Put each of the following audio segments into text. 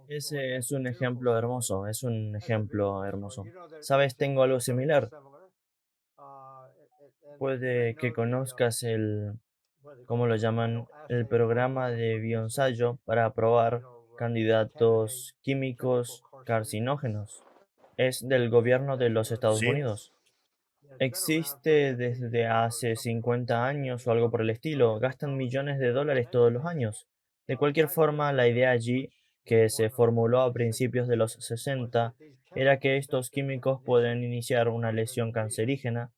Ese es un ejemplo hermoso, es un ejemplo hermoso. ¿Sabes? Tengo algo similar. Puede que conozcas ¿cómo lo llaman? El programa de bioensayo para probar candidatos químicos carcinógenos. Es del gobierno de los Estados Sí, Unidos. Existe desde hace 50 años o algo por el estilo. Gastan millones de dólares todos los años. De cualquier forma, la idea allí, que se formuló a principios de los 60, era que estos químicos pueden iniciar una lesión cancerígena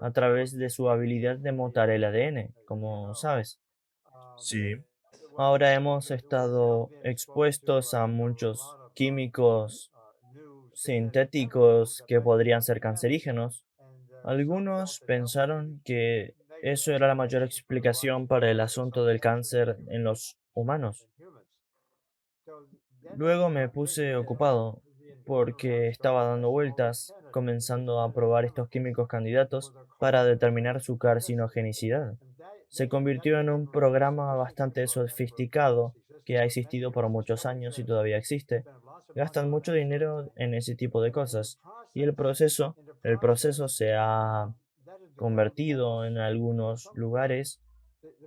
a través de su habilidad de mutar el ADN, como sabes. sí, Ahora hemos estado expuestos a muchos químicos sintéticos que podrían ser cancerígenos. Algunos pensaron que eso era la mayor explicación para el asunto del cáncer en los humanos. Luego me puse ocupado porque estaba dando vueltas, comenzando a probar estos químicos candidatos para determinar su carcinogenicidad. Se convirtió en un programa bastante sofisticado que ha existido por muchos años y todavía existe. Gastan mucho dinero en ese tipo de cosas y el proceso se ha convertido en algunos lugares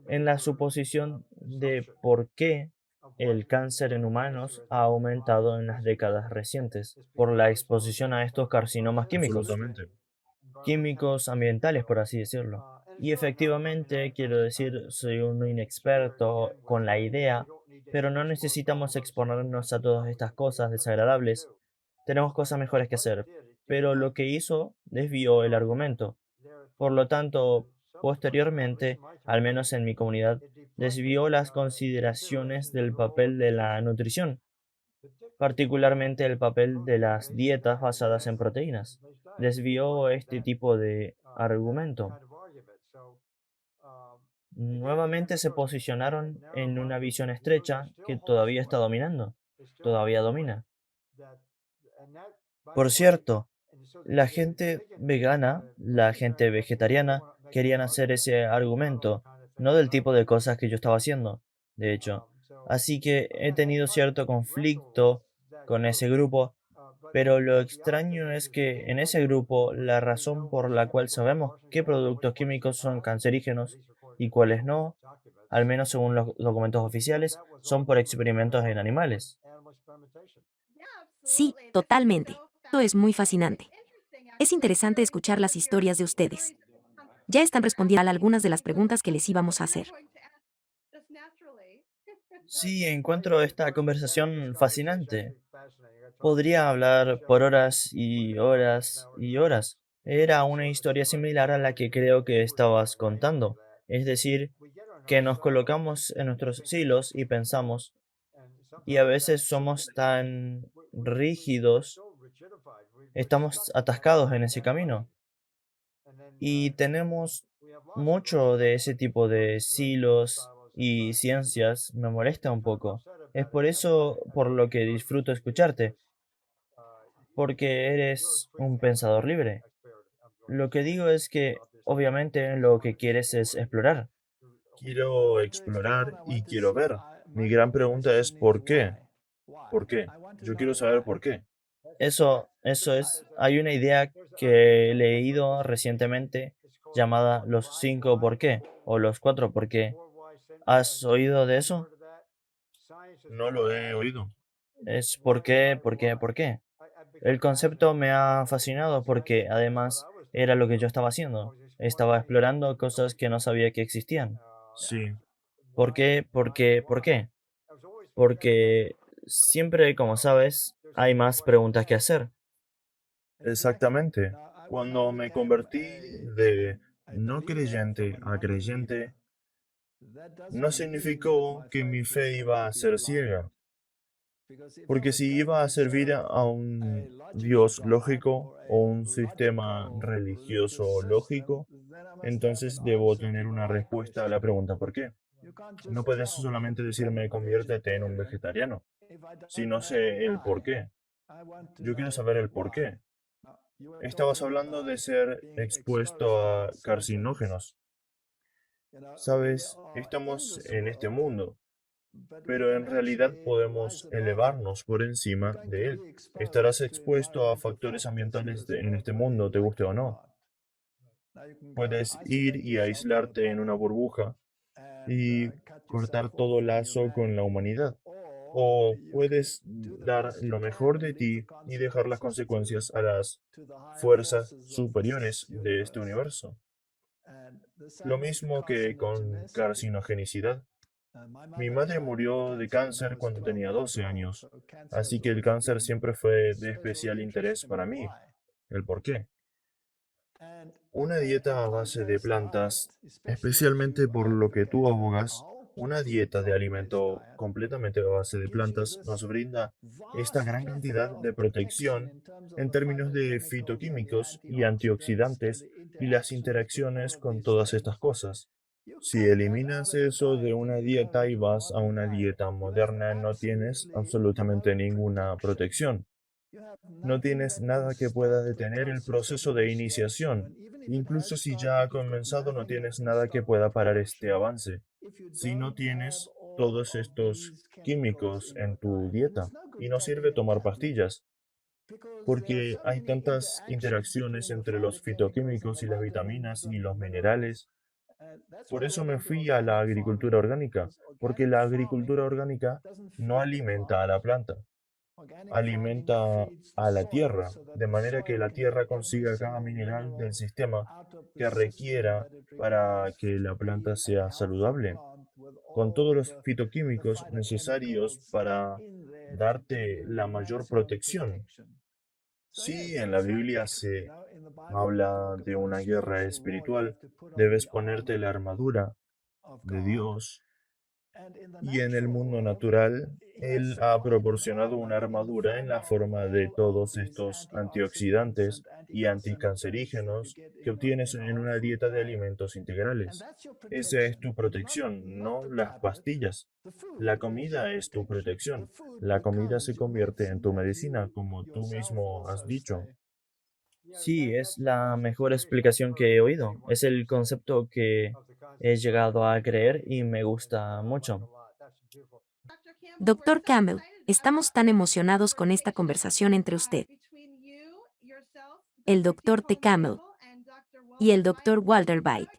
en la suposición de por qué el cáncer en humanos ha aumentado en las décadas recientes por la exposición a estos carcinomas absolutamente. químicos ambientales, por así decirlo. Y efectivamente, quiero decir, soy un inexperto con la idea, pero no necesitamos exponernos a todas estas cosas desagradables. Tenemos cosas mejores que hacer. Pero lo que hizo desvió el argumento. Por lo tanto, posteriormente, al menos en mi comunidad, desvió las consideraciones del papel de la nutrición, particularmente el papel de las dietas basadas en proteínas. Desvió este tipo de argumento. Nuevamente se posicionaron en una visión estrecha que todavía está dominando, todavía domina. Por cierto, la gente vegana, la gente vegetariana, querían hacer ese argumento, no del tipo de cosas que yo estaba haciendo, de hecho. Así que he tenido cierto conflicto con ese grupo, pero lo extraño es que en ese grupo la razón por la cual sabemos qué productos químicos son cancerígenos y cuáles no, al menos según los documentos oficiales, son por experimentos en animales. Sí, totalmente. Esto es muy fascinante. Es interesante escuchar las historias de ustedes. Ya están respondiendo a algunas de las preguntas que les íbamos a hacer. Sí, encuentro esta conversación fascinante. Podría hablar por horas y horas y horas. Era una historia similar a la que creo que estabas contando. Es decir, que nos colocamos en nuestros silos y pensamos, y a veces somos tan rígidos, estamos atascados en ese camino. Y tenemos mucho de ese tipo de silos y ciencias, me molesta un poco. Es por eso por lo que disfruto escucharte, porque eres un pensador libre. Lo que digo es que obviamente lo que quieres es explorar. Quiero explorar y quiero ver. Mi gran pregunta es ¿por qué? ¿Por qué? Yo quiero saber por qué. Eso es, hay una idea que he leído recientemente llamada los 5 por qué o los 4 por qué. ¿Has oído de eso? No lo he oído. Es por qué, por qué, por qué. El concepto me ha fascinado porque además era lo que yo estaba haciendo. Estaba explorando cosas que no sabía que existían. Sí, ¿Por qué? ¿Por qué? ¿Por qué? Porque siempre, como sabes, hay más preguntas que hacer. exactamente. Cuando me convertí de no creyente a creyente, no significó que mi fe iba a ser ciega, porque si iba a servir a un Dios lógico o un sistema religioso lógico, entonces debo tener una respuesta a la pregunta ¿por qué? No puedes solamente decirme conviértete en un vegetariano, si no sé el por qué. Yo quiero saber el por qué. Estabas hablando de ser expuesto a carcinógenos. Sabes, estamos en este mundo. pero en realidad podemos elevarnos por encima de él. Estarás expuesto a factores ambientales en este mundo, te guste o no. Puedes ir y aislarte en una burbuja y cortar todo lazo con la humanidad. O puedes dar lo mejor de ti y dejar las consecuencias a las fuerzas superiores de este universo. Lo mismo que con carcinogenicidad. Mi madre murió de cáncer cuando tenía 12 años, así que el cáncer siempre fue de especial interés para mí. ¿El por qué? Una dieta a base de plantas, especialmente por lo que tú abogas, una dieta de alimento completamente a base de plantas nos brinda esta gran cantidad de protección en términos de fitoquímicos y antioxidantes y las interacciones con todas estas cosas. Si eliminas eso de una dieta y vas a una dieta moderna, no tienes absolutamente ninguna protección. No tienes nada que pueda detener el proceso de iniciación. Incluso si ya ha comenzado, no tienes nada que pueda parar este avance. Si no tienes todos estos químicos en tu dieta, y no sirve tomar pastillas, porque hay tantas interacciones entre los fitoquímicos y las vitaminas y los minerales. Por eso me fui a la agricultura orgánica, porque la agricultura orgánica no alimenta a la planta, alimenta a la tierra, de manera que la tierra consiga cada mineral del sistema que requiera para que la planta sea saludable, con todos los fitoquímicos necesarios para darte la mayor protección. Sí, en la Biblia se habla de una guerra espiritual, debes ponerte la armadura de Dios. Y en el mundo natural, Él ha proporcionado una armadura en la forma de todos estos antioxidantes y anticancerígenos que obtienes en una dieta de alimentos integrales. Esa es tu protección, no las pastillas. La comida es tu protección. La comida se convierte en tu medicina, como tú mismo has dicho. Sí, es la mejor explicación que he oído. Es el concepto que he llegado a creer y me gusta mucho. Doctor Campbell, estamos tan emocionados con esta conversación entre usted, el Doctor T. Campbell, y el Doctor Walter White.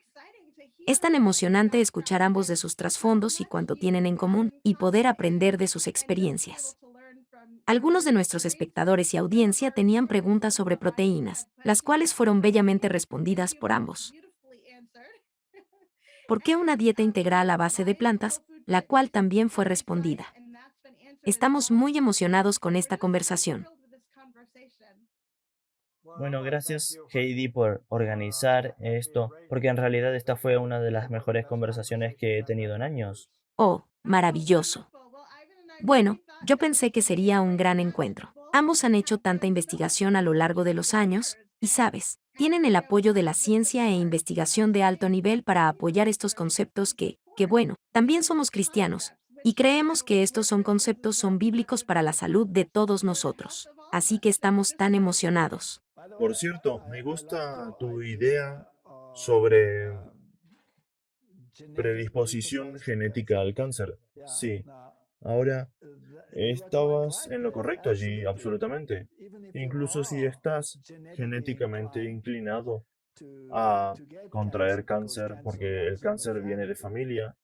Es tan emocionante escuchar ambos de sus trasfondos y cuánto tienen en común, y poder aprender de sus experiencias. Algunos de nuestros espectadores y audiencia tenían preguntas sobre proteínas, las cuales fueron bellamente respondidas por ambos. ¿Por qué una dieta integral a base de plantas, la cual también fue respondida? Estamos muy emocionados con esta conversación. Bueno, gracias Heidi por organizar esto, porque en realidad esta fue una de las mejores conversaciones que he tenido en años. Oh, maravilloso. Bueno, yo pensé que sería un gran encuentro. Ambos han hecho tanta investigación a lo largo de los años, y sabes, tienen el apoyo de la ciencia e investigación de alto nivel para apoyar estos conceptos que bueno, también somos cristianos, y creemos que estos son bíblicos para la salud de todos nosotros. Así que estamos tan emocionados. Por cierto, me gusta tu idea sobre predisposición genética al cáncer. Sí, ahora estabas en lo correcto allí, absolutamente. Incluso si estás genéticamente inclinado a contraer cáncer, porque el cáncer viene de familia,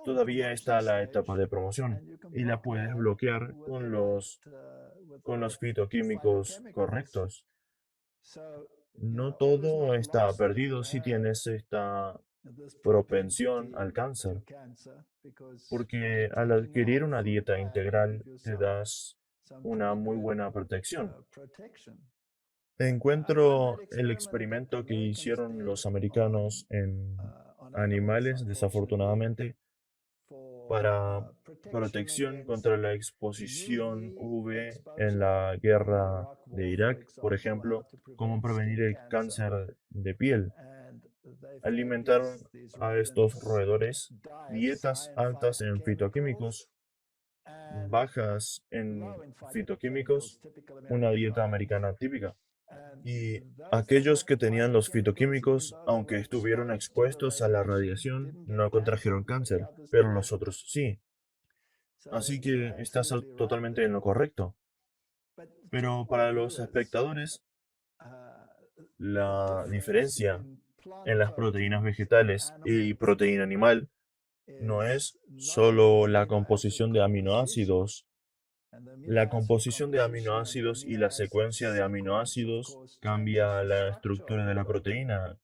todavía está la etapa de promoción y la puedes bloquear con los fitoquímicos correctos. No todo está perdido si tienes esta propensión al cáncer, porque al adquirir una dieta integral te das una muy buena protección. Encuentro el experimento que hicieron los americanos en animales, desafortunadamente, para protección contra la exposición UV en la guerra de Irak, por ejemplo, cómo prevenir el cáncer de piel. Alimentaron a estos roedores dietas altas en fitoquímicos, bajas en fitoquímicos, una dieta americana típica. Y aquellos que tenían los fitoquímicos, aunque estuvieron expuestos a la radiación, no contrajeron cáncer, pero los otros sí. Así que estás totalmente en lo correcto. Pero para los espectadores, la diferencia en las proteínas vegetales y proteína animal no es solo la composición de aminoácidos. La composición de aminoácidos y la secuencia de aminoácidos cambia la estructura de la proteína,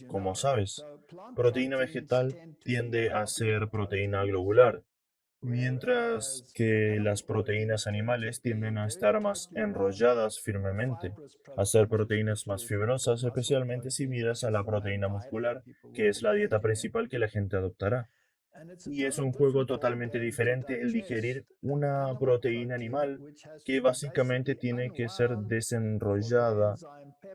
como sabes. Proteína vegetal tiende a ser proteína globular, mientras que las proteínas animales tienden a estar más enrolladas firmemente, a ser proteínas más fibrosas, especialmente si miras a la proteína muscular, que es la dieta principal que la gente adoptará. Y es un juego totalmente diferente el digerir una proteína animal que básicamente tiene que ser desenrollada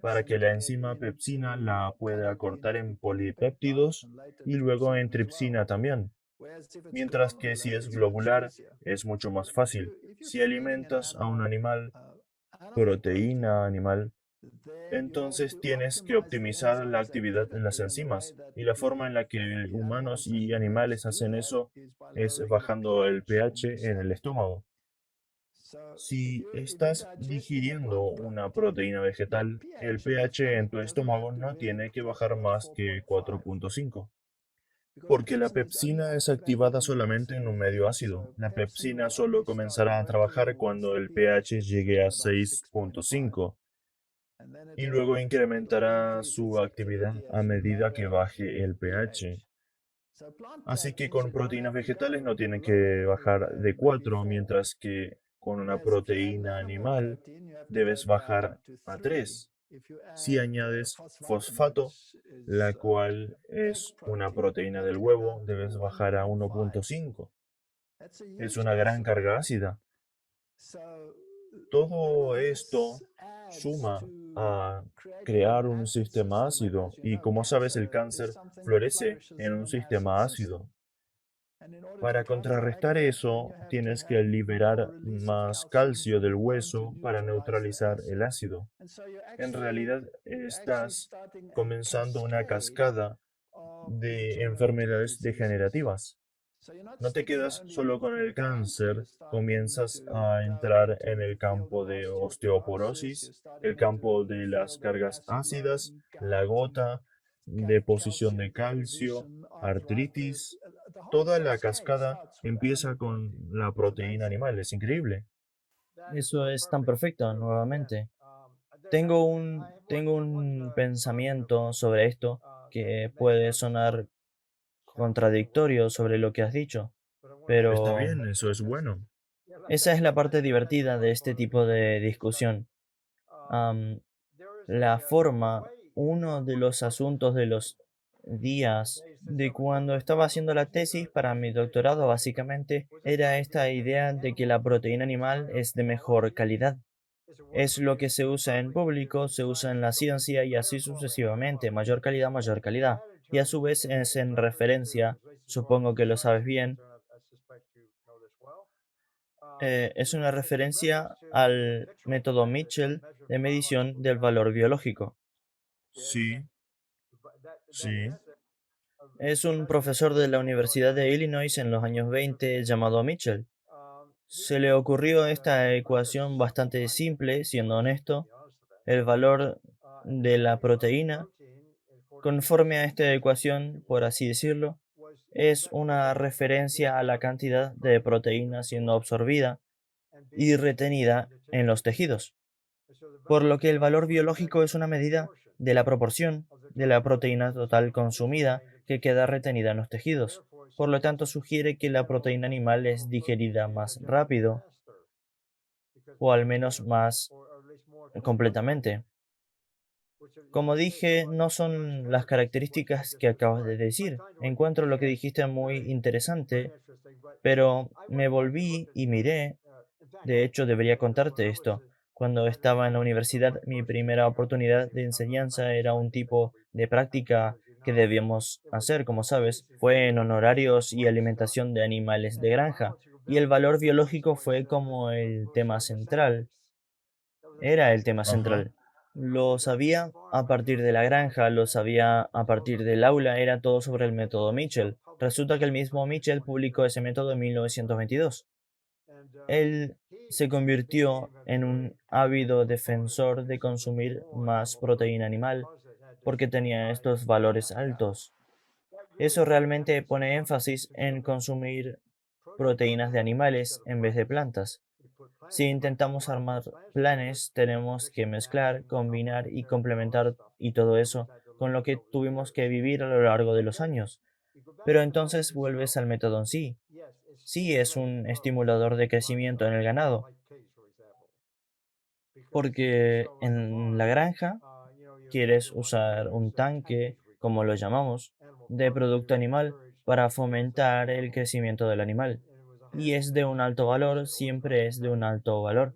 para que la enzima pepsina la pueda cortar en polipéptidos y luego en tripsina también. Mientras que si es globular, es mucho más fácil. Si alimentas a un animal, proteína animal, entonces tienes que optimizar la actividad de las enzimas. Y la forma en la que humanos y animales hacen eso es bajando el pH en el estómago. Si estás digiriendo una proteína vegetal, el pH en tu estómago no tiene que bajar más que 4,5. Porque la pepsina es activada solamente en un medio ácido. La pepsina solo comenzará a trabajar cuando el pH llegue a 6,5 y luego incrementará su actividad a medida que baje el pH. Así que con proteínas vegetales no tienen que bajar de 4, mientras que con una proteína animal debes bajar a 3. Si añades fosfato, la cual es una proteína del huevo, debes bajar a 1,5. Es una gran carga ácida. Todo esto suma a crear un sistema ácido y como sabes el cáncer florece en un sistema ácido. Para contrarrestar eso, tienes que liberar más calcio del hueso para neutralizar el ácido. En realidad, estás comenzando una cascada de enfermedades degenerativas. No te quedas solo con el cáncer, comienzas a entrar en el campo de osteoporosis, el campo de las cargas ácidas, la gota, deposición de calcio, artritis. Toda la cascada empieza con la proteína animal, es increíble. Eso es tan perfecto, nuevamente. Tengo un pensamiento sobre esto que puede sonar contradictorio sobre lo que has dicho, Está pero bien, eso es bueno. esa es la parte divertida de este tipo de discusión. Am, la forma, uno de los asuntos de los días de cuando estaba haciendo la tesis para mi doctorado, básicamente, era esta idea de que la proteína animal es de mejor calidad. Es lo que se usa en público, se usa en la ciencia y así sucesivamente, mayor calidad, mayor calidad. Y a su vez es en referencia, supongo que lo sabes bien, es una referencia al método Mitchell de medición del valor biológico. Sí, sí. Es un profesor de la Universidad de Illinois en los años 20 llamado Mitchell. Se le ocurrió esta ecuación bastante simple, siendo honesto, el valor de la proteína. Conforme a esta ecuación, por así decirlo, es una referencia a la cantidad de proteína siendo absorbida y retenida en los tejidos, por lo que el valor biológico es una medida de la proporción de la proteína total consumida que queda retenida en los tejidos. Por lo tanto, sugiere que la proteína animal es digerida más rápido o al menos más completamente. Como dije, no son las características que acabas de decir. Encuentro lo que dijiste muy interesante, pero me volví y miré. De hecho, debería contarte esto. Cuando estaba en la universidad, mi primera oportunidad de enseñanza era un tipo de práctica que debíamos hacer, como sabes, fue en honorarios y alimentación de animales de granja, y el valor biológico fue como el tema central. Era el tema Ajá. central. Lo sabía a partir de la granja, lo sabía a partir del aula, era todo sobre el método Mitchell. Resulta que el mismo Mitchell publicó ese método en 1922. Él se convirtió en un ávido defensor de consumir más proteína animal porque tenía estos valores altos. Eso realmente pone énfasis en consumir proteínas de animales en vez de plantas. Si intentamos armar planes, tenemos que mezclar, combinar y complementar y todo eso con lo que tuvimos que vivir a lo largo de los años. Pero entonces vuelves al método en sí. Sí es un estimulador de crecimiento en el ganado, porque en la granja quieres usar un tanque, como lo llamamos, de producto animal para fomentar el crecimiento del animal. Y es de un alto valor, siempre es de un alto valor.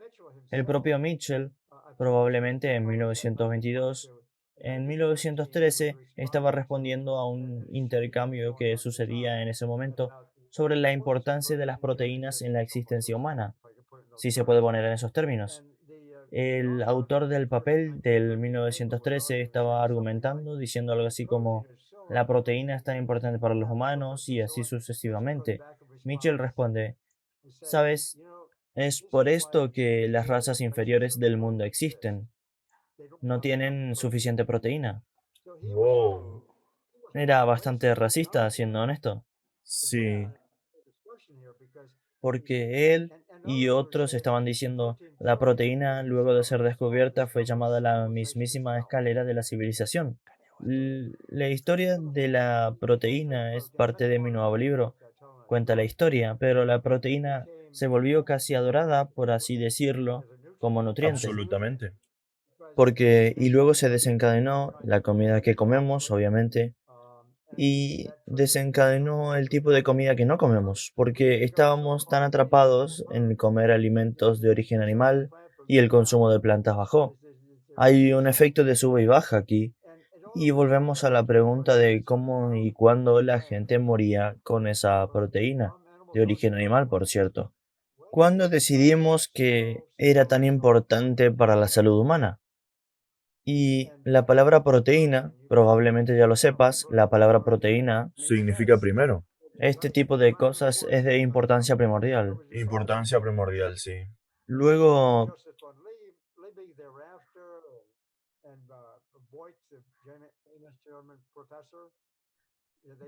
El propio Mitchell, probablemente en 1922, en 1913, estaba respondiendo a un intercambio que sucedía en ese momento sobre la importancia de las proteínas en la existencia humana, si se puede poner en esos términos. El autor del papel del 1913 estaba argumentando, diciendo algo así como, la proteína es tan importante para los humanos y así sucesivamente. Mitchell responde, ¿sabes? Es por esto que las razas inferiores del mundo existen. No tienen suficiente proteína. Wow. Era bastante racista, siendo honesto, Sí, porque él y otros estaban diciendo, la proteína, luego de ser descubierta, fue llamada la mismísima escalera de la civilización. La historia de la proteína es parte de mi nuevo libro. Cuenta la historia, pero la proteína se volvió casi adorada, por así decirlo, como nutriente. absolutamente. Porque, y luego se desencadenó la comida que comemos, obviamente, y desencadenó el tipo de comida que no comemos, porque estábamos tan atrapados en comer alimentos de origen animal y el consumo de plantas bajó. Hay un efecto de sube y baja aquí, y volvemos a la pregunta de cómo y cuándo la gente moría con esa proteína, de origen animal, por cierto. ¿Cuándo decidimos que era tan importante para la salud humana? Y la palabra proteína, probablemente ya lo sepas, la palabra proteína, Significa primero. este tipo de cosas es de importancia primordial. Importancia primordial, sí. Luego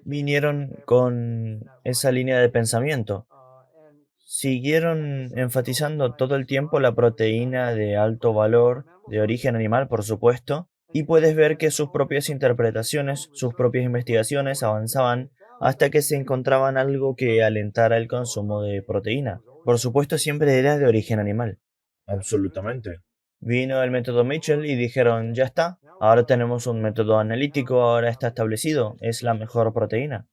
vinieron con esa línea de pensamiento. Siguieron enfatizando todo el tiempo la proteína de alto valor, de origen animal, por supuesto, y puedes ver que sus propias interpretaciones, sus propias investigaciones avanzaban hasta que se encontraban algo que alentara el consumo de proteína. Por supuesto, siempre era de origen animal. Absolutamente. Vino el método Mitchell y dijeron, ya está, ahora tenemos un método analítico, ahora está establecido, es la mejor proteína.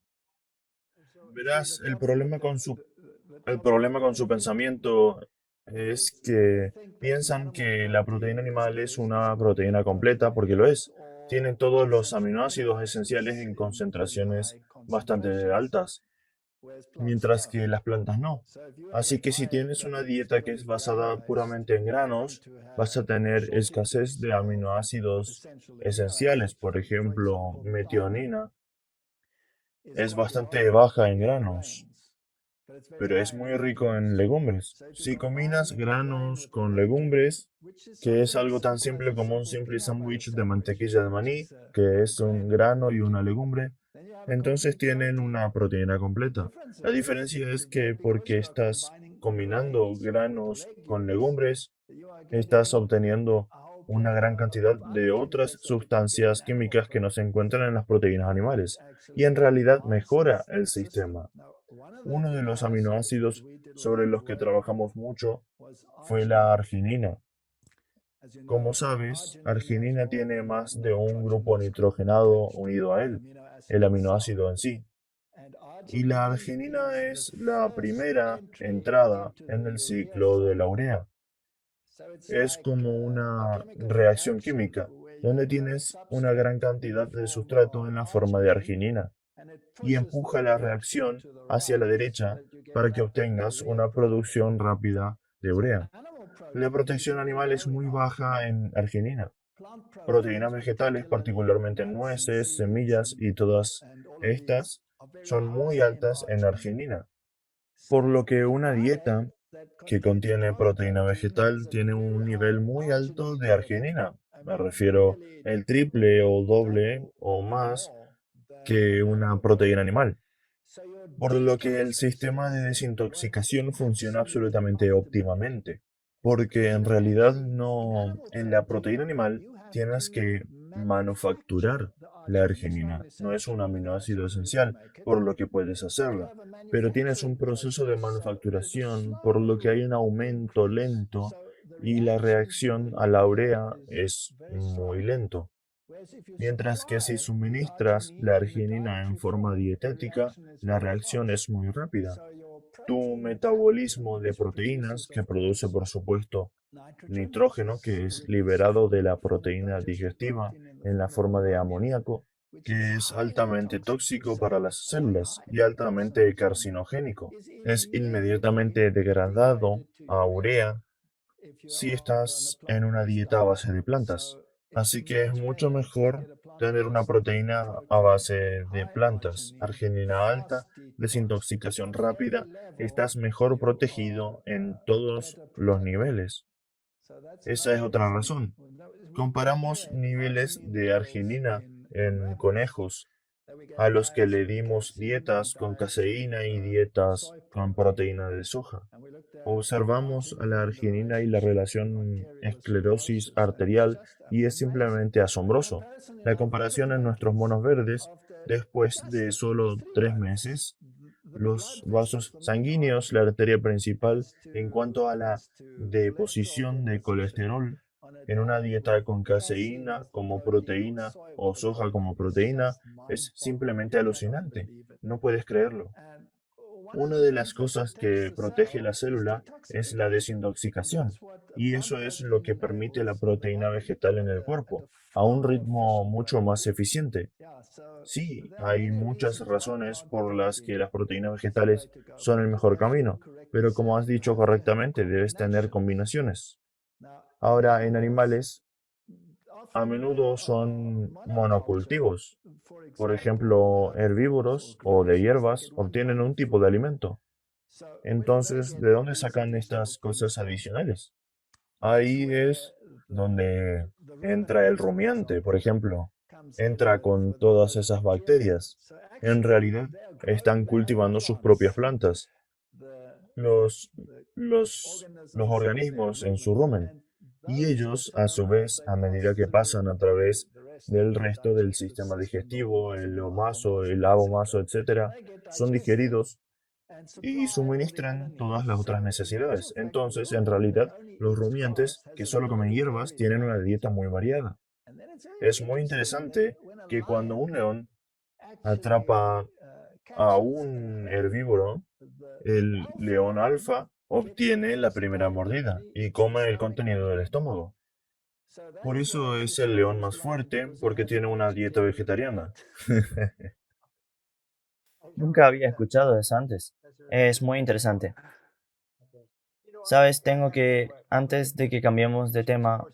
Verás, el problema con su pensamiento es que piensan que la proteína animal es una proteína completa, porque lo es. Tienen todos los aminoácidos esenciales en concentraciones bastante altas, mientras que las plantas no. Así que si tienes una dieta que es basada puramente en granos, vas a tener escasez de aminoácidos esenciales, por ejemplo, metionina es bastante baja en granos, pero es muy rico en legumbres. Si combinas granos con legumbres, que es algo tan simple como un simple sándwich de mantequilla de maní, que es un grano y una legumbre, entonces tienen una proteína completa. La diferencia es que porque estás combinando granos con legumbres, estás obteniendo una gran cantidad de otras sustancias químicas que no se encuentran en las proteínas animales y en realidad mejora el sistema. Uno de los aminoácidos sobre los que trabajamos mucho fue la arginina. Como sabes, arginina tiene más de un grupo nitrogenado unido a él, el aminoácido en sí. Y la arginina es la primera entrada en el ciclo de la urea. Es como una reacción química, donde tienes una gran cantidad de sustrato en la forma de arginina y empuja la reacción hacia la derecha para que obtengas una producción rápida de urea. La protección animal es muy baja en arginina. Proteínas vegetales, particularmente nueces, semillas y todas estas, son muy altas en arginina, por lo que una dieta que contiene proteína vegetal tiene un nivel muy alto de arginina. Me refiero el triple o doble o más que una proteína animal. Por lo que el sistema de desintoxicación funciona absolutamente óptimamente. Porque en realidad no, en la proteína animal tienes que manufacturar la arginina. No es un aminoácido esencial, por lo que puedes hacerla. Pero tienes un proceso de manufacturación, por lo que hay un aumento lento y la reacción a la urea es muy lento. Mientras que si suministras la arginina en forma dietética, la reacción es muy rápida. Tu metabolismo de proteínas, que produce por supuesto nitrógeno, que es liberado de la proteína digestiva en la forma de amoníaco, que es altamente tóxico para las células y altamente carcinogénico, es inmediatamente degradado a urea si estás en una dieta a base de plantas. Así que es mucho mejor tener una proteína a base de plantas, arginina alta, desintoxicación rápida, estás mejor protegido en todos los niveles. Esa es otra razón. Comparamos niveles de arginina en conejos a los que le dimos dietas con caseína y dietas con proteína de soja. Observamos a la arginina y la relación esclerosis arterial y es simplemente asombroso. La comparación en nuestros monos verdes, después de solo 3 meses, los vasos sanguíneos, la arteria principal, en cuanto a la deposición de colesterol en una dieta con caseína como proteína o soja como proteína, es simplemente alucinante. No puedes creerlo. Una de las cosas que protege la célula es la desintoxicación, y eso es lo que permite la proteína vegetal en el cuerpo, a un ritmo mucho más eficiente. Sí, hay muchas razones por las que las proteínas vegetales son el mejor camino, pero como has dicho correctamente, debes tener combinaciones. Ahora, en animales, a menudo son monocultivos. Por ejemplo, herbívoros o de hierbas obtienen un tipo de alimento. Entonces, ¿de dónde sacan estas cosas adicionales? Ahí es donde entra el rumiante, por ejemplo. Entra con todas esas bacterias. En realidad, están cultivando sus propias plantas. Los, los organismos en su rumen. Y ellos, a su vez, a medida que pasan a través del resto del sistema digestivo, el omaso, el abomaso, etcétera, son digeridos y suministran todas las otras necesidades. Entonces, en realidad, los rumiantes que solo comen hierbas tienen una dieta muy variada. Es muy interesante que cuando un león atrapa a un herbívoro, el león alfa obtiene la primera mordida y come el contenido del estómago. Por eso es el león más fuerte, porque tiene una dieta vegetariana. Nunca había escuchado eso antes. Es muy interesante. Sabes, antes de que cambiemos de tema,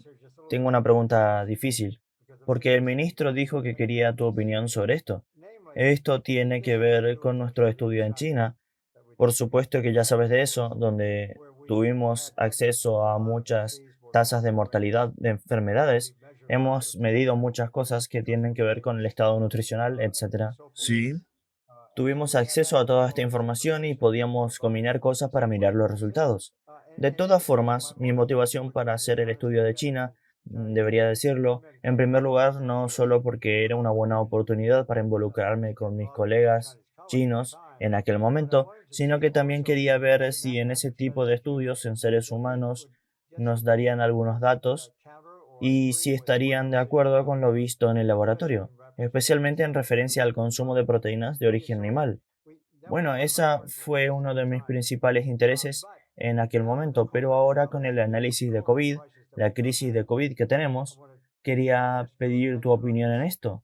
tengo una pregunta difícil, porque el ministro dijo que quería tu opinión sobre esto. Esto tiene que ver con nuestro estudio en China. Por supuesto que ya sabes de eso, donde tuvimos acceso a muchas tasas de mortalidad de enfermedades. Hemos medido muchas cosas que tienen que ver con el estado nutricional, etcétera. Sí, Tuvimos acceso a toda esta información y podíamos combinar cosas para mirar los resultados. De todas formas, mi motivación para hacer el estudio de China, debería decirlo, en primer lugar, no solo porque era una buena oportunidad para involucrarme con mis colegas chinos en aquel momento, sino que también quería ver si en ese tipo de estudios en seres humanos nos darían algunos datos y si estarían de acuerdo con lo visto en el laboratorio, especialmente en referencia al consumo de proteínas de origen animal. Bueno, esa fue uno de mis principales intereses en aquel momento, pero ahora con el análisis de COVID, la crisis de COVID que tenemos, quería pedir tu opinión en esto.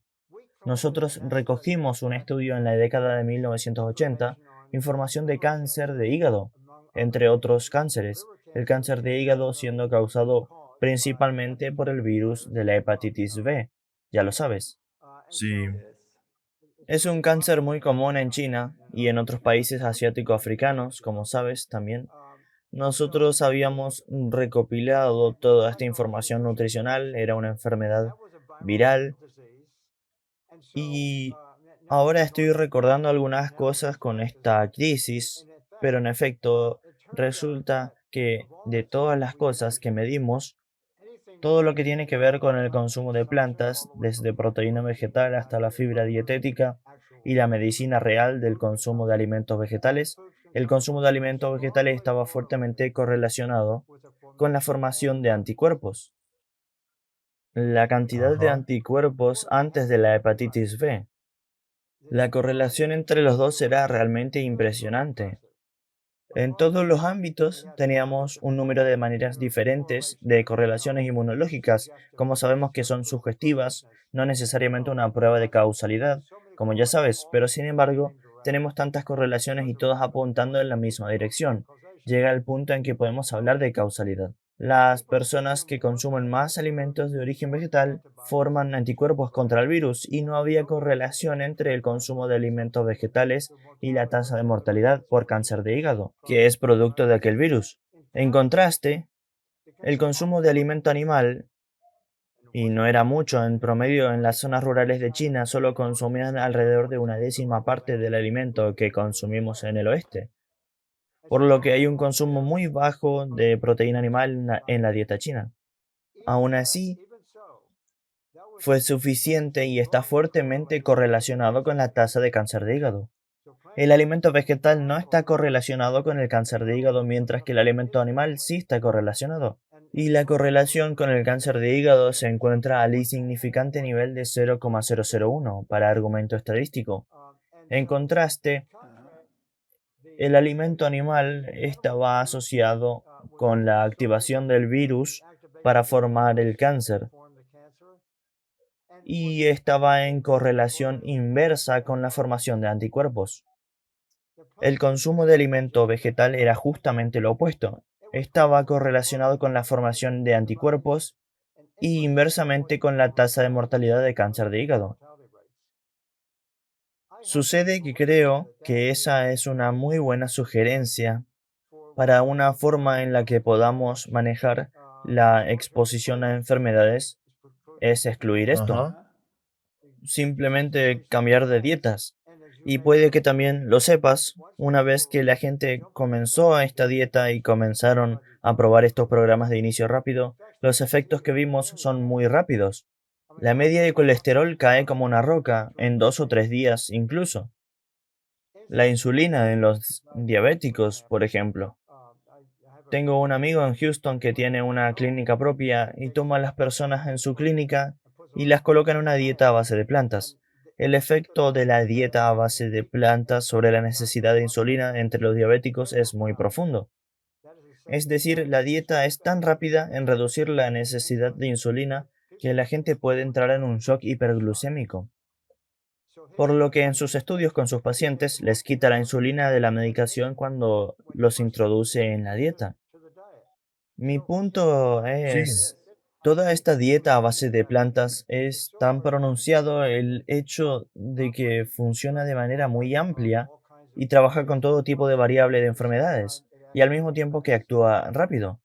Nosotros recogimos un estudio en la década de 1980, información de cáncer de hígado, entre otros cánceres, el cáncer de hígado siendo causado principalmente por el virus de la hepatitis B, ya lo sabes. sí. Es un cáncer muy común en China y en otros países asiático-africanos, como sabes también. Nosotros habíamos recopilado toda esta información nutricional, era una enfermedad viral y ahora estoy recordando algunas cosas con esta crisis, pero en efecto resulta que de todas las cosas que medimos, todo lo que tiene que ver con el consumo de plantas, desde proteína vegetal hasta la fibra dietética y la medicina real del consumo de alimentos vegetales, el consumo de alimentos vegetales estaba fuertemente correlacionado con la formación de anticuerpos. La cantidad de Ajá. anticuerpos antes de la hepatitis B. La correlación entre los dos era realmente impresionante. En todos los ámbitos teníamos un número de maneras diferentes de correlaciones inmunológicas, como sabemos que son subjetivas, no necesariamente una prueba de causalidad, como ya sabes, pero sin embargo tenemos tantas correlaciones y todas apuntando en la misma dirección. Llega el punto en que podemos hablar de causalidad. Las personas que consumen más alimentos de origen vegetal forman anticuerpos contra el virus y no había correlación entre el consumo de alimentos vegetales y la tasa de mortalidad por cáncer de hígado, que es producto de aquel virus. En contraste, el consumo de alimento animal, y no era mucho en promedio en las zonas rurales de China, solo consumían alrededor de una décima parte del alimento que consumimos en el oeste, por lo que hay un consumo muy bajo de proteína animal en la dieta china. Aún así, fue suficiente y está fuertemente correlacionado con la tasa de cáncer de hígado. El alimento vegetal no está correlacionado con el cáncer de hígado, mientras que el alimento animal sí está correlacionado. Y la correlación con el cáncer de hígado se encuentra al insignificante nivel de 0,001 para argumento estadístico. En contraste, el alimento animal estaba asociado con la activación del virus para formar el cáncer y estaba en correlación inversa con la formación de anticuerpos. El consumo de alimento vegetal era justamente lo opuesto. Estaba correlacionado con la formación de anticuerpos y inversamente con la tasa de mortalidad de cáncer de hígado. Sucede que creo que esa es una muy buena sugerencia para una forma en la que podamos manejar la exposición a enfermedades, es excluir esto. Ajá. Simplemente cambiar de dietas. Y puede que también lo sepas, una vez que la gente comenzó a esta dieta y comenzaron a probar estos programas de inicio rápido, los efectos que vimos son muy rápidos. La media de colesterol cae como una roca en 2 o 3 días incluso. La insulina en los diabéticos, por ejemplo. Tengo un amigo en Houston que tiene una clínica propia y toma a las personas en su clínica y las coloca en una dieta a base de plantas. El efecto de la dieta a base de plantas sobre la necesidad de insulina entre los diabéticos es muy profundo. Es decir, la dieta es tan rápida en reducir la necesidad de insulina que la gente puede entrar en un shock hiperglucémico. Por lo que en sus estudios con sus pacientes les quita la insulina de la medicación cuando los introduce en la dieta. Mi punto Sí, es, toda esta dieta a base de plantas es tan pronunciado el hecho de que funciona de manera muy amplia y trabaja con todo tipo de variable de enfermedades, y al mismo tiempo que actúa rápido.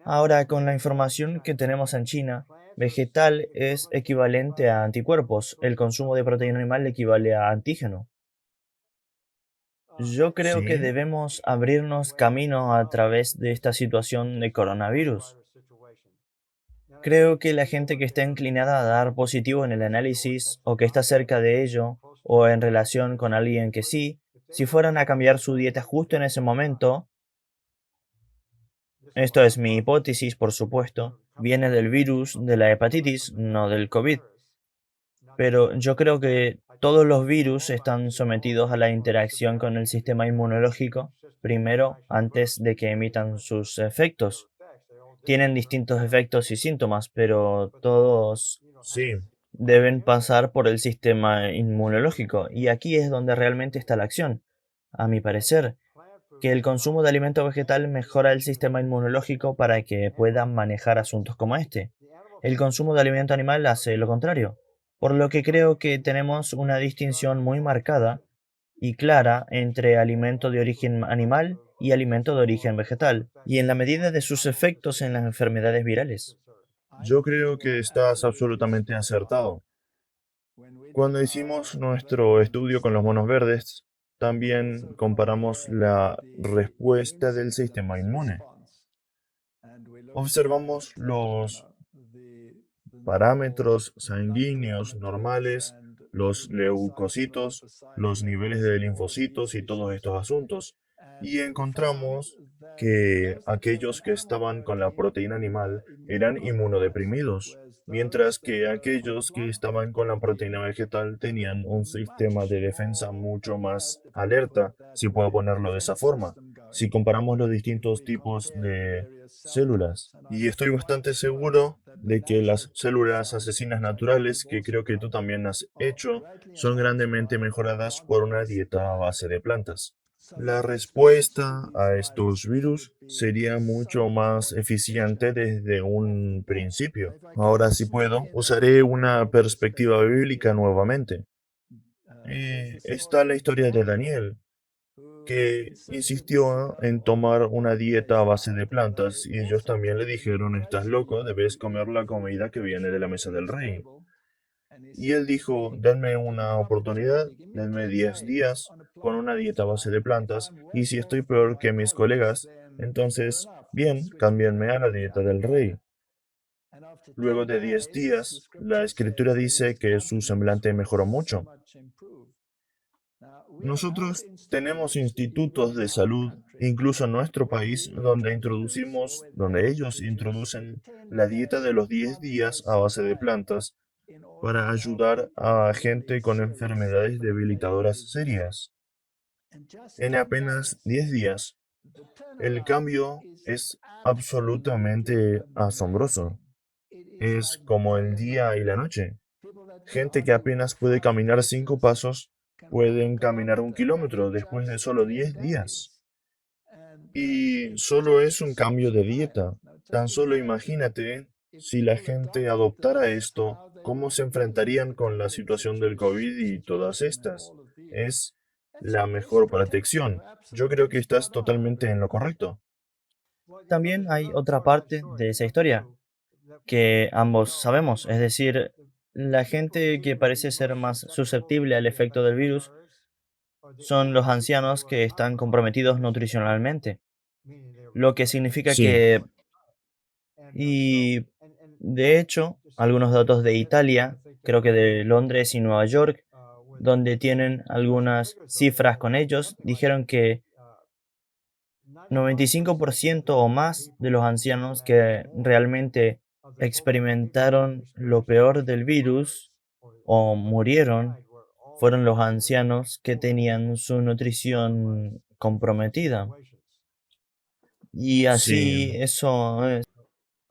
Ahora, con la información que tenemos en China, vegetal es equivalente a anticuerpos, el consumo de proteína animal equivale a antígeno. Yo creo que sí, debemos abrirnos camino a través de esta situación de coronavirus. Creo que la gente que está inclinada a dar positivo en el análisis o que está cerca de ello o en relación con alguien que sí, si fueran a cambiar su dieta justo en ese momento, esto es mi hipótesis, por supuesto, viene del virus de la hepatitis, no del COVID. Pero yo creo que todos los virus están sometidos a la interacción con el sistema inmunológico primero antes de que emitan sus efectos. Tienen distintos efectos y síntomas, pero todos sí, deben pasar por el sistema inmunológico. Y aquí es donde realmente está la acción. A mi parecer, que el consumo de alimento vegetal mejora el sistema inmunológico para que puedan manejar asuntos como este. El consumo de alimento animal hace lo contrario. por lo que creo que tenemos una distinción muy marcada y clara entre alimento de origen animal y alimento de origen vegetal, y en la medida de sus efectos en las enfermedades virales. Yo creo que estás absolutamente acertado. Cuando hicimos nuestro estudio con los monos verdes, también comparamos la respuesta del sistema inmune. Observamos los parámetros sanguíneos normales, los leucocitos, los niveles de linfocitos y todos estos asuntos. Y encontramos que aquellos que estaban con la proteína animal eran inmunodeprimidos, mientras que aquellos que estaban con la proteína vegetal tenían un sistema de defensa mucho más alerta, si puedo ponerlo de esa forma. Si comparamos los distintos tipos de células. Y estoy bastante seguro de que las células asesinas naturales, que creo que tú también has hecho, son grandemente mejoradas por una dieta a base de plantas. La respuesta a estos virus sería mucho más eficiente desde un principio. Ahora, si puedo, usaré una perspectiva bíblica nuevamente. Está la historia de Daniel, que insistió en tomar una dieta a base de plantas y ellos también le dijeron, estás loco, debes comer la comida que viene de la mesa del rey. Y él dijo, denme una oportunidad, denme 10 días con una dieta a base de plantas y si estoy peor que mis colegas, entonces, bien, cámbienme a la dieta del rey. Luego de 10 días, la escritura dice que su semblante mejoró mucho. Nosotros tenemos institutos de salud, incluso en nuestro país, donde ellos introducen la dieta de los 10 días a base de plantas para ayudar a gente con enfermedades debilitadoras serias. En apenas 10 días, el cambio es absolutamente asombroso. Es como el día y la noche. Gente que apenas puede caminar 5 pasos pueden caminar 1 kilómetro después de solo 10 días. Y solo es un cambio de dieta. Tan solo imagínate si la gente adoptara esto, cómo se enfrentarían con la situación del COVID y todas estas. Es la mejor protección. Yo creo que estás totalmente en lo correcto. También hay otra parte de esa historia que ambos sabemos, es decir, la gente que parece ser más susceptible al efecto del virus son los ancianos que están comprometidos nutricionalmente, lo que significa Sí, que, y de hecho, algunos datos de Italia, creo que de Londres y Nueva York, donde tienen algunas cifras con ellos, dijeron que 95% o más de los ancianos que realmente experimentaron lo peor del virus o murieron fueron los ancianos que tenían su nutrición comprometida. Y sí, así eso es.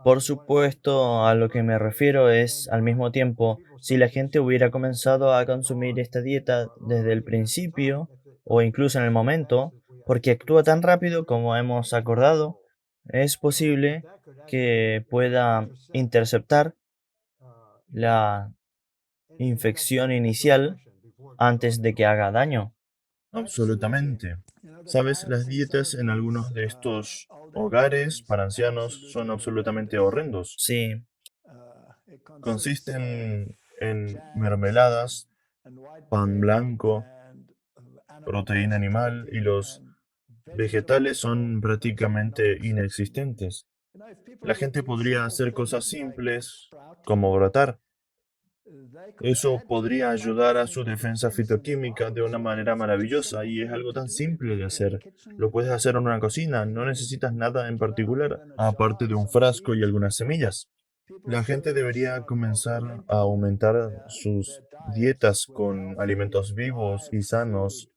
Por supuesto, a lo que me refiero es, al mismo tiempo, si la gente hubiera comenzado a consumir esta dieta desde el principio o incluso en el momento, porque actúa tan rápido como hemos acordado, es posible que pueda interceptar la infección inicial antes de que haga daño. absolutamente. Sabes, las dietas en algunos de estos hogares para ancianos son absolutamente horrendos. Sí, Consisten en mermeladas, pan blanco, proteína animal y los vegetales son prácticamente inexistentes. La gente podría hacer cosas simples como brotar. Eso podría ayudar a su defensa fitoquímica de una manera maravillosa y es algo tan simple de hacer. Lo puedes hacer en una cocina, no necesitas nada en particular, aparte de un frasco y algunas semillas. La gente debería comenzar a aumentar sus dietas con alimentos vivos y sanos,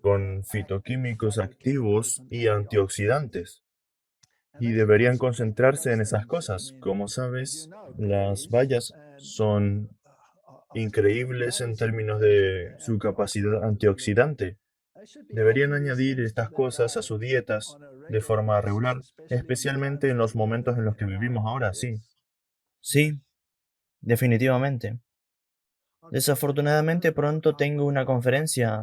con fitoquímicos activos y antioxidantes. Y deberían concentrarse en esas cosas. Como sabes, las bayas son increíbles en términos de su capacidad antioxidante. Deberían añadir estas cosas a sus dietas de forma regular, especialmente en los momentos en los que vivimos ahora, sí. sí, definitivamente. Desafortunadamente pronto tengo una conferencia.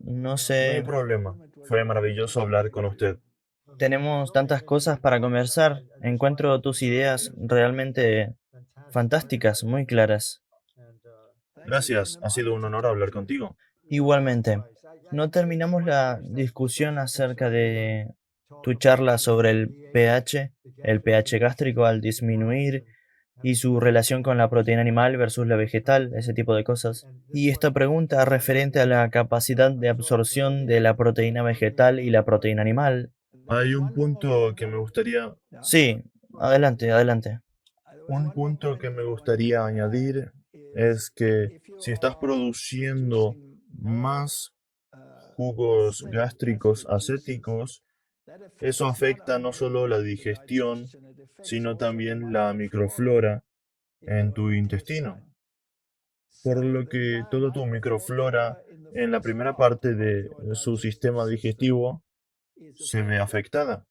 No No hay sé, problema. Fue maravilloso hablar con usted. tenemos tantas cosas para conversar. Encuentro tus ideas realmente fantásticas, muy claras. Gracias, ha sido un honor hablar contigo. Igualmente, no terminamos la discusión acerca de tu charla sobre el pH gástrico al disminuir y su relación con la proteína animal versus la vegetal, ese tipo de cosas. Y esta pregunta referente a la capacidad de absorción de la proteína vegetal y la proteína animal. Hay un punto que me gustaría, Sí, adelante, adelante. un punto que me gustaría añadir es que si estás produciendo más jugos gástricos acéticos, eso afecta no solo la digestión, sino también la microflora en tu intestino. Por lo que toda tu microflora en la primera parte de su sistema digestivo se ve afectada.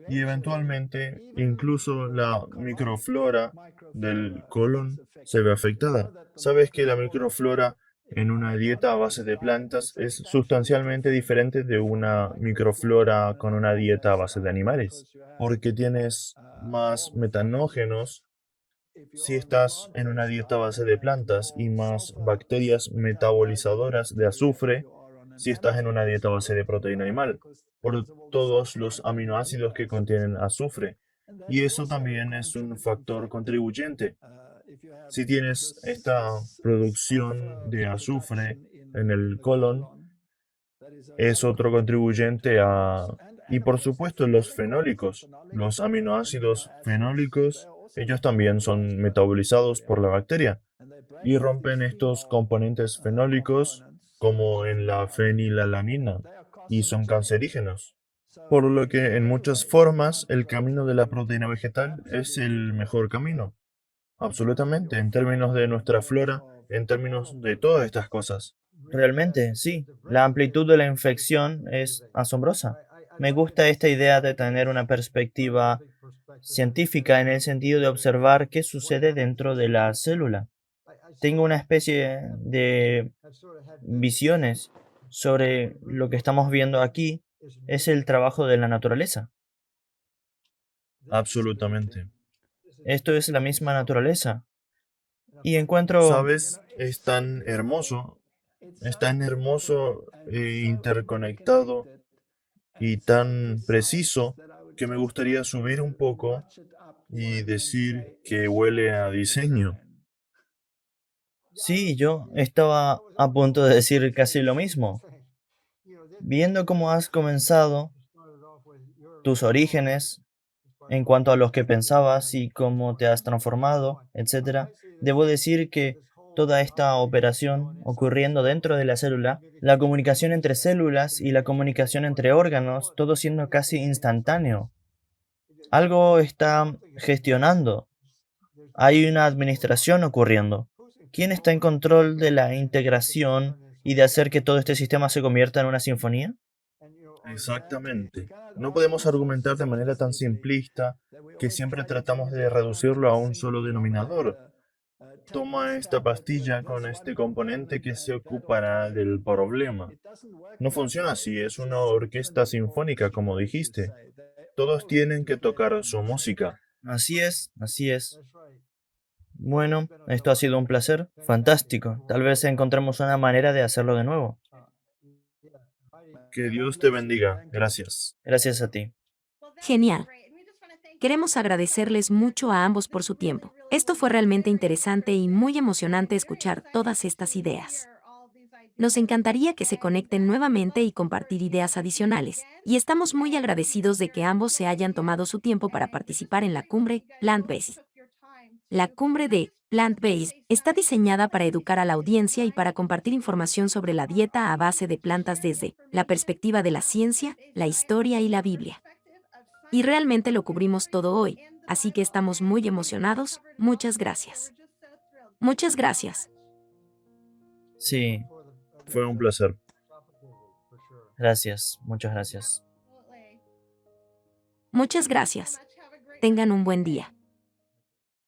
Y eventualmente incluso la microflora del colon se ve afectada. Sabes que la microflora en una dieta a base de plantas es sustancialmente diferente de una microflora con una dieta a base de animales, porque tienes más metanógenos si estás en una dieta a base de plantas y más bacterias metabolizadoras de azufre si estás en una dieta a base de proteína animal, por todos los aminoácidos que contienen azufre. Y eso también es un factor contribuyente. Si tienes esta producción de azufre en el colon, es otro contribuyente a... Y por supuesto los fenólicos, los aminoácidos fenólicos, ellos también son metabolizados por la bacteria y rompen estos componentes fenólicos como en la fenilalanina y son cancerígenos. Por lo que en muchas formas el camino de la proteína vegetal es el mejor camino. Absolutamente, en términos de nuestra flora, en términos de todas estas cosas. Realmente, sí, la amplitud de la infección es asombrosa. Me gusta esta idea de tener una perspectiva científica en el sentido de observar qué sucede dentro de la célula. Tengo una especie de visiones sobre lo que estamos viendo aquí. Es el trabajo de la naturaleza. Absolutamente. Esto es la misma naturaleza. Y encuentro, ¿Sabes? Es tan hermoso e interconectado y tan preciso que me gustaría subir un poco y decir que huele a diseño. sí, yo estaba a punto de decir casi lo mismo. Viendo cómo has comenzado, tus orígenes, en cuanto a los que pensabas y cómo te has transformado, etcétera, debo decir que toda esta operación ocurriendo dentro de la célula, la comunicación entre células y la comunicación entre órganos, todo siendo casi instantáneo. Algo está gestionando. Hay una administración ocurriendo. ¿Quién está en control de la integración y de hacer que todo este sistema se convierta en una sinfonía? Exactamente. No podemos argumentar de manera tan simplista que siempre tratamos de reducirlo a un solo denominador. Toma esta pastilla con este componente que se ocupará del problema. No funciona así, es una orquesta sinfónica, como dijiste. Todos tienen que tocar su música. Así es, así es. Bueno, esto ha sido un placer. Fantástico. Tal vez encontremos una manera de hacerlo de nuevo. Que Dios te bendiga. Gracias. Gracias a ti. Genial. Queremos agradecerles mucho a ambos por su tiempo. Esto fue realmente interesante y muy emocionante escuchar todas estas ideas. Nos encantaría que se conecten nuevamente y compartir ideas adicionales, y estamos muy agradecidos de que ambos se hayan tomado su tiempo para participar en la cumbre Plant-Based. La cumbre de Plant-Based está diseñada para educar a la audiencia y para compartir información sobre la dieta a base de plantas desde la perspectiva de la ciencia, la historia y la Biblia. Y realmente lo cubrimos todo hoy, así que estamos muy emocionados. Muchas gracias. Muchas gracias. Sí, Fue un placer. gracias. Muchas gracias. Muchas gracias. Tengan un buen día.